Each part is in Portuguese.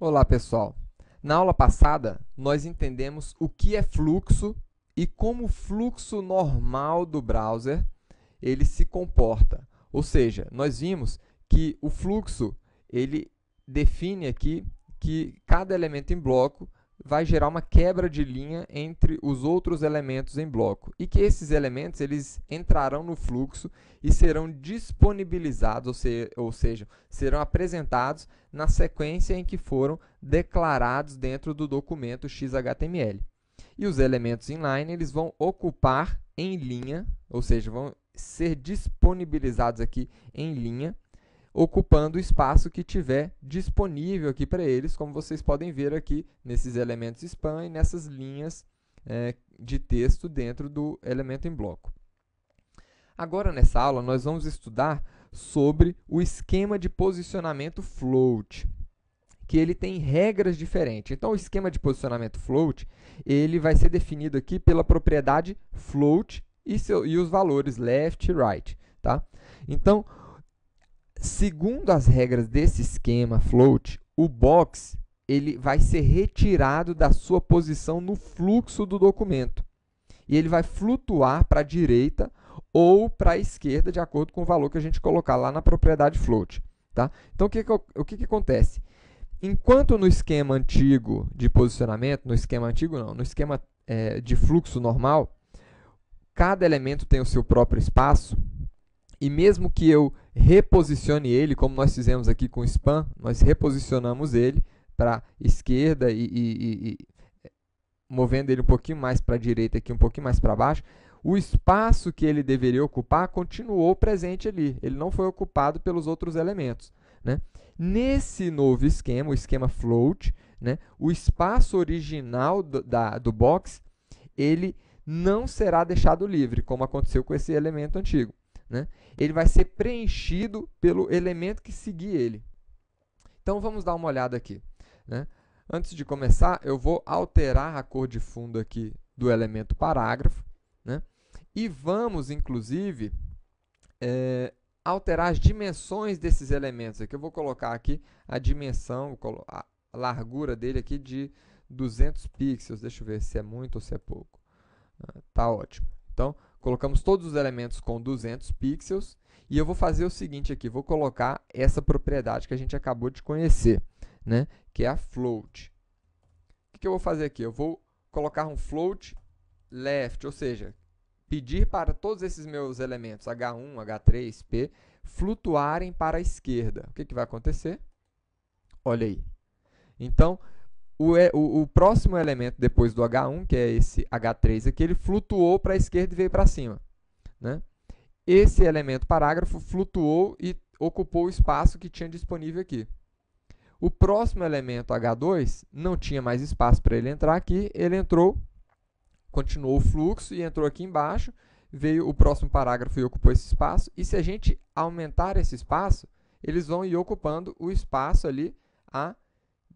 Olá, pessoal. Na aula passada, nós entendemos o que é fluxo e como o fluxo normal do browser ele se comporta. Ou seja, nós vimos que o fluxo ele define aqui que cada elemento em bloco vai gerar uma quebra de linha entre os outros elementos em bloco e que esses elementos eles entrarão no fluxo e serão disponibilizados, ou seja, serão apresentados na sequência em que foram declarados dentro do documento XHTML. E os elementos inline eles vão ocupar em linha, ou seja, vão ser disponibilizados aqui em linha, ocupando o espaço que tiver disponível aqui para eles, como vocês podem ver aqui nesses elementos span e nessas linhas de texto dentro do elemento em bloco. Agora, nessa aula, nós vamos estudar sobre o esquema de posicionamento float, que ele tem regras diferentes. Então, o esquema de posicionamento float, ele vai ser definido aqui pela propriedade float e os valores left e right. Tá? Então, segundo as regras desse esquema float, o box ele vai ser retirado da sua posição no fluxo do documento. E ele vai flutuar para a direita ou para a esquerda, de acordo com o valor que a gente colocar lá na propriedade float. Tá? Então, o que acontece? Enquanto no esquema antigo de posicionamento, no esquema de fluxo normal, cada elemento tem o seu próprio espaço, e mesmo que eu reposicione ele, como nós fizemos aqui com o span, nós reposicionamos ele para a esquerda e movendo ele um pouquinho mais para a direita aqui, um pouquinho mais para baixo, o espaço que ele deveria ocupar continuou presente ali, ele não foi ocupado pelos outros elementos. Né? Nesse novo esquema, o esquema float, né, o espaço original do box, ele não será deixado livre, como aconteceu com esse elemento antigo. Né? Ele vai ser preenchido pelo elemento que seguir ele. Então, vamos dar uma olhada aqui. Né? Antes de começar, eu vou alterar a cor de fundo aqui do elemento parágrafo. Né? E vamos, inclusive, alterar as dimensões desses elementos. Aqui eu vou colocar aqui a dimensão, a largura dele aqui de 200 pixels. Deixa eu ver se é muito ou se é pouco. Tá ótimo. Então, colocamos todos os elementos com 200 pixels e eu vou fazer o seguinte aqui, vou colocar essa propriedade que a gente acabou de conhecer, né, que é a float. O que eu vou fazer aqui? Eu vou colocar um float left, ou seja, pedir para todos esses meus elementos H1, H3, P, flutuarem para a esquerda. O que vai acontecer? Olha aí. Então, o próximo elemento depois do H1, que é esse H3 aqui, ele flutuou para a esquerda e veio para cima. Né? Esse elemento parágrafo flutuou e ocupou o espaço que tinha disponível aqui. O próximo elemento H2 não tinha mais espaço para ele entrar aqui, ele entrou, continuou o fluxo e entrou aqui embaixo, veio o próximo parágrafo e ocupou esse espaço. E se a gente aumentar esse espaço, eles vão ir ocupando o espaço ali à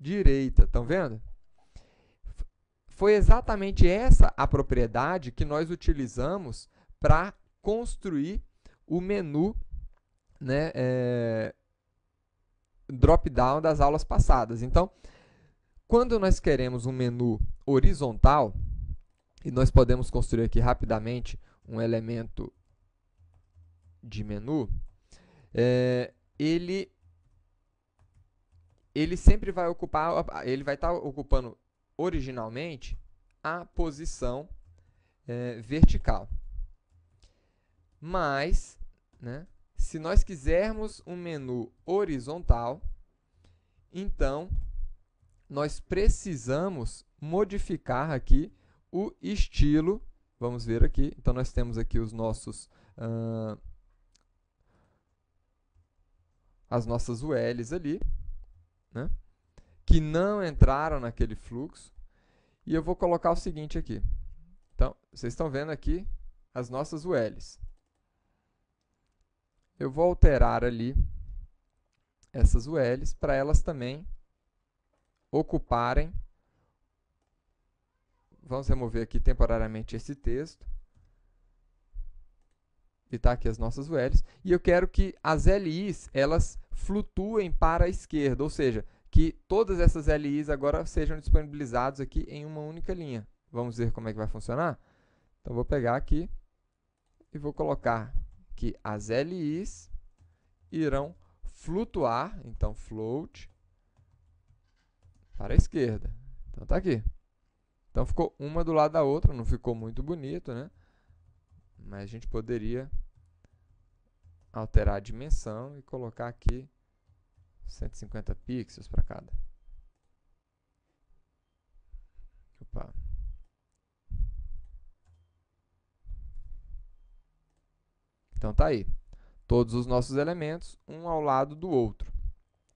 direita, estão vendo? Foi exatamente essa a propriedade que nós utilizamos para construir o menu, né, drop-down das aulas passadas. Então, quando nós queremos um menu horizontal, e nós podemos construir aqui rapidamente um elemento de menu, ele sempre vai ocupar, ele vai estar ocupando originalmente a posição vertical. Mas, né, se nós quisermos um menu horizontal, então nós precisamos modificar aqui o estilo. Vamos ver aqui. Então, nós temos aqui os nossos as nossas ULs ali, né, que não entraram naquele fluxo. E eu vou colocar o seguinte aqui. Então, vocês estão vendo aqui as nossas ULs. Eu vou alterar ali essas ULs para elas também ocuparem. Vamos remover aqui temporariamente esse texto. E está aqui as nossas ULs. E eu quero que as LIs elas flutuem para a esquerda, ou seja, que todas essas LIs agora sejam disponibilizadas aqui em uma única linha. Vamos ver como é que vai funcionar? Então, vou pegar aqui e vou colocar que as LIs irão flutuar, então, float para a esquerda. Então, está aqui. Então, ficou uma do lado da outra, não ficou muito bonito, né? Mas a gente poderia alterar a dimensão e colocar aqui 150 pixels para cada. Opa. Então, tá aí. Todos os nossos elementos, um ao lado do outro,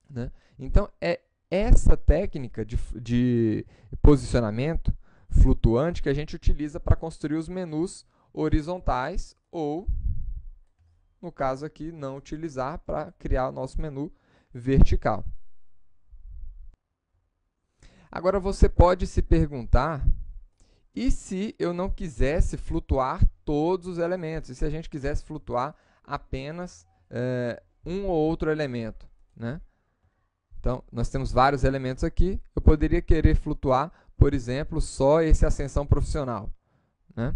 né? Então, é essa técnica de posicionamento flutuante que a gente utiliza para construir os menus horizontais ou, no caso aqui, não utilizar para criar o nosso menu vertical. Agora, você pode se perguntar, e se eu não quisesse flutuar todos os elementos? E se a gente quisesse flutuar apenas um ou outro elemento, né? Então, nós temos vários elementos aqui. Eu poderia querer flutuar, por exemplo, só esse ascensão profissional, né?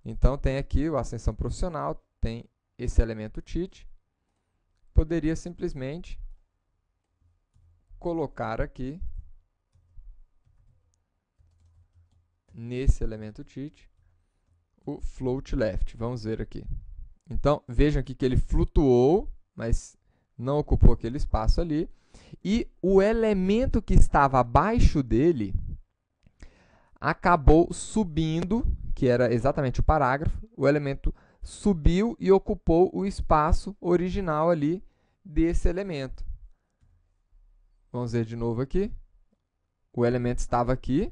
Então, tem aqui o ascensão profissional, tem esse elemento tit. Poderia simplesmente colocar aqui, nesse elemento tit, o float left. Vamos ver aqui. Então, vejam aqui que ele flutuou, mas não ocupou aquele espaço ali. E o elemento que estava abaixo dele acabou subindo, que era exatamente o parágrafo. O elemento subiu e ocupou o espaço original ali desse elemento. Vamos ver de novo aqui. O elemento estava aqui,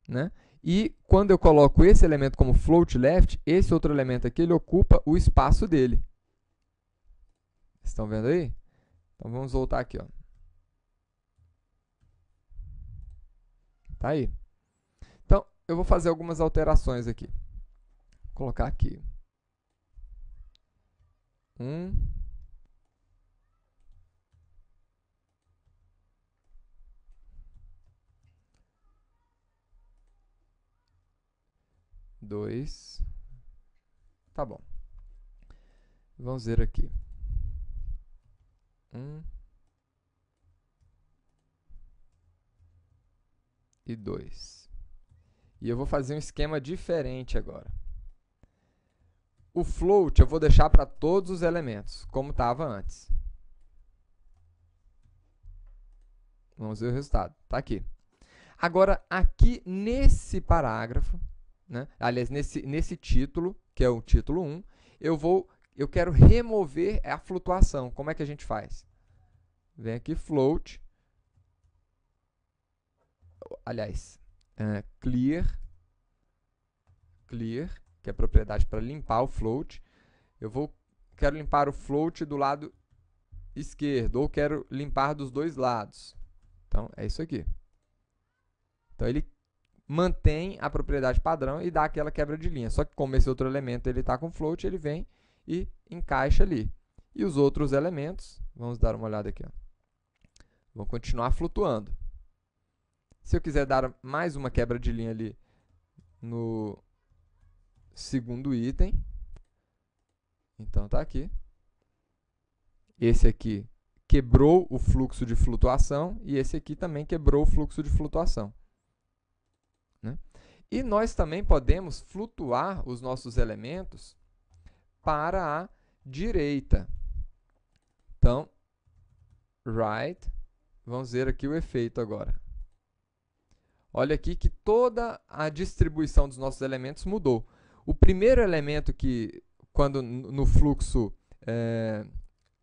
né? E quando eu coloco esse elemento como float left, esse outro elemento aqui, ele ocupa o espaço dele. Estão vendo aí? Então, vamos voltar aqui, ó. Tá aí. Então, eu vou fazer algumas alterações aqui. Vou colocar aqui. 2. Tá bom. Vamos ver aqui. 1 e 2. E eu vou fazer um esquema diferente agora. O float eu vou deixar para todos os elementos, como estava antes. Vamos ver o resultado. Está aqui. Agora, aqui nesse parágrafo, né? Aliás, nesse título, que é o título 1, eu quero remover a flutuação. Como é que a gente faz? Vem aqui, float. Aliás, clear, que é a propriedade para limpar o float. Quero limpar o float do lado esquerdo, ou quero limpar dos dois lados. Então, é isso aqui. Então, ele mantém a propriedade padrão e dá aquela quebra de linha. Só que como esse outro elemento está com float, ele vem e encaixa ali. E os outros elementos, vamos dar uma olhada aqui, ó, vão continuar flutuando. Se eu quiser dar mais uma quebra de linha ali no segundo item, então está aqui. Esse aqui quebrou o fluxo de flutuação e esse aqui também quebrou o fluxo de flutuação, né? E nós também podemos flutuar os nossos elementos para a direita. Então, right, vamos ver aqui o efeito agora. Olha aqui que toda a distribuição dos nossos elementos mudou. O primeiro elemento que, quando no fluxo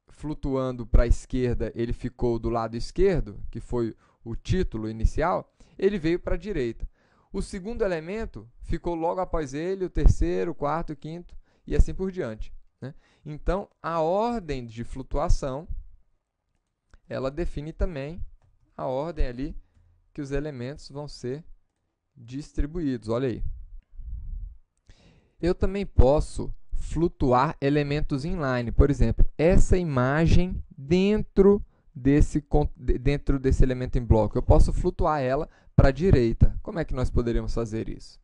flutuando para a esquerda, ele ficou do lado esquerdo, que foi o título inicial, ele veio para a direita. O segundo elemento ficou logo após ele, o terceiro, o quarto, o quinto, e assim por diante, né? Então, a ordem de flutuação, ela define também a ordem ali que os elementos vão ser distribuídos. Olha aí. Eu também posso flutuar elementos inline. Por exemplo, essa imagem dentro dentro desse elemento em bloco. Eu posso flutuar ela para a direita. Como é que nós poderíamos fazer isso?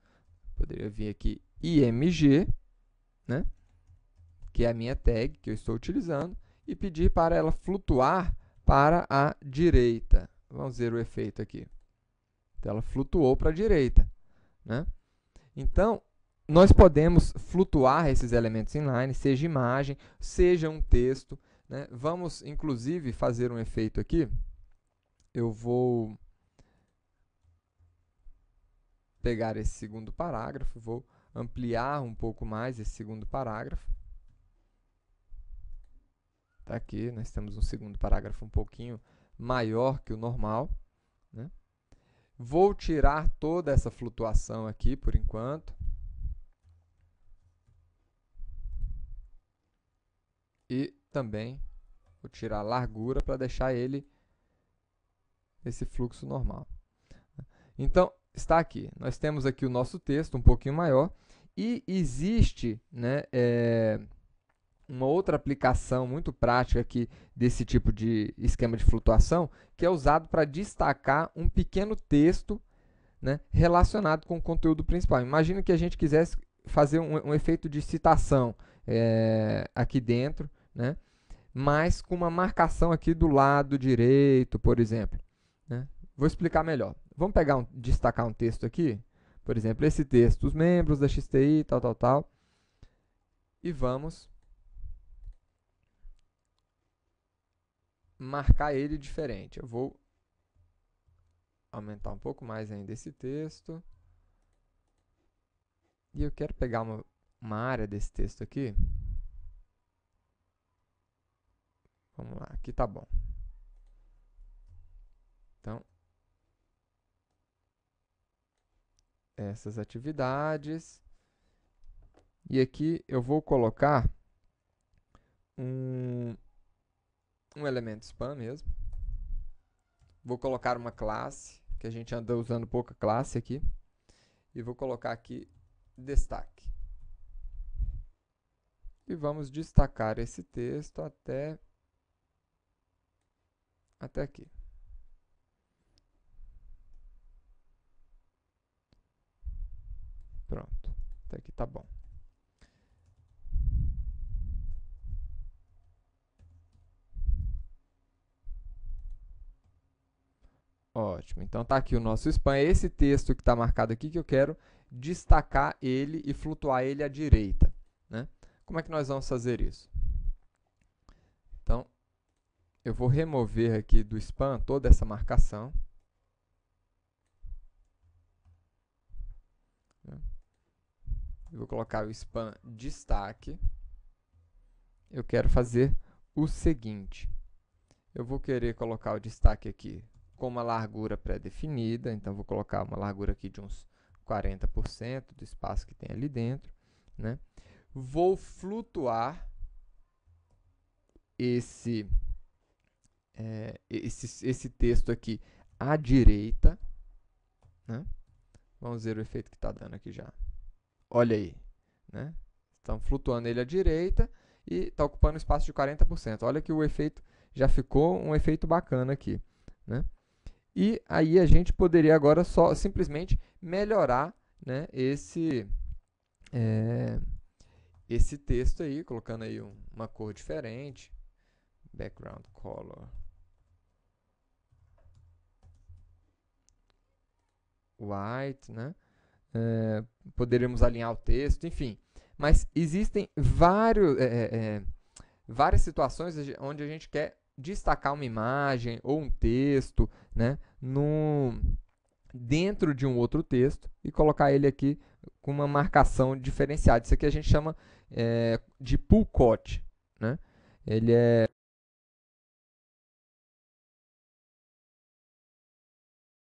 Poderia vir aqui img, né, que é a minha tag que eu estou utilizando, e pedir para ela flutuar para a direita. Vamos ver o efeito aqui. Então, ela flutuou para a direita, né? Então, nós podemos flutuar esses elementos inline, seja imagem, seja um texto, né? Vamos, inclusive, fazer um efeito aqui. Eu vou pegar esse segundo parágrafo, vou ampliar um pouco mais esse segundo parágrafo. Tá aqui, nós temos um segundo parágrafo um pouquinho maior que o normal, né? Vou tirar toda essa flutuação aqui por enquanto. E também vou tirar a largura para deixar ele esse fluxo normal. Então, está aqui. Nós temos aqui o nosso texto um pouquinho maior e existe, né, uma outra aplicação muito prática aqui desse tipo de esquema de flutuação, que é usado para destacar um pequeno texto, né, relacionado com o conteúdo principal. Imagina que a gente quisesse fazer um efeito de citação aqui dentro, né, mas com uma marcação aqui do lado direito, por exemplo, né? Vou explicar melhor. Vamos destacar um texto aqui, por exemplo, esse texto, os membros da XTI, tal, e vamos marcar ele diferente. Eu vou aumentar um pouco mais ainda esse texto. E eu quero pegar uma área desse texto aqui. Vamos lá, aqui tá bom. Então, essas atividades. E aqui eu vou colocar um elemento spam mesmo. Vou colocar uma classe, que a gente anda usando pouca classe aqui. E vou colocar aqui destaque. E vamos destacar esse texto até aqui. Pronto, até aqui tá bom. Ótimo, então tá aqui o nosso spam. É esse texto que está marcado aqui que eu quero destacar ele e flutuar ele à direita, né? Como é que nós vamos fazer isso? Então, eu vou remover aqui do spam toda essa marcação. Eu vou colocar o spam destaque. Eu quero fazer o seguinte. Eu vou querer colocar o destaque aqui com uma largura pré-definida. Então, vou colocar uma largura aqui de uns 40% do espaço que tem ali dentro, né? Vou flutuar esse texto aqui à direita, né? Vamos ver o efeito que está dando aqui já. Olha aí, né? Estão flutuando ele à direita e está ocupando um espaço de 40%. Olha que o efeito já ficou um efeito bacana aqui, né? E aí a gente poderia agora só simplesmente melhorar, né, esse texto aí, colocando aí uma cor diferente, background color white, né? Poderíamos alinhar o texto, enfim. Mas existem várias situações onde a gente quer destacar uma imagem ou um texto, né, dentro de um outro texto e colocar ele aqui com uma marcação diferenciada. Isso aqui a gente chama de pull quote, né? Ele é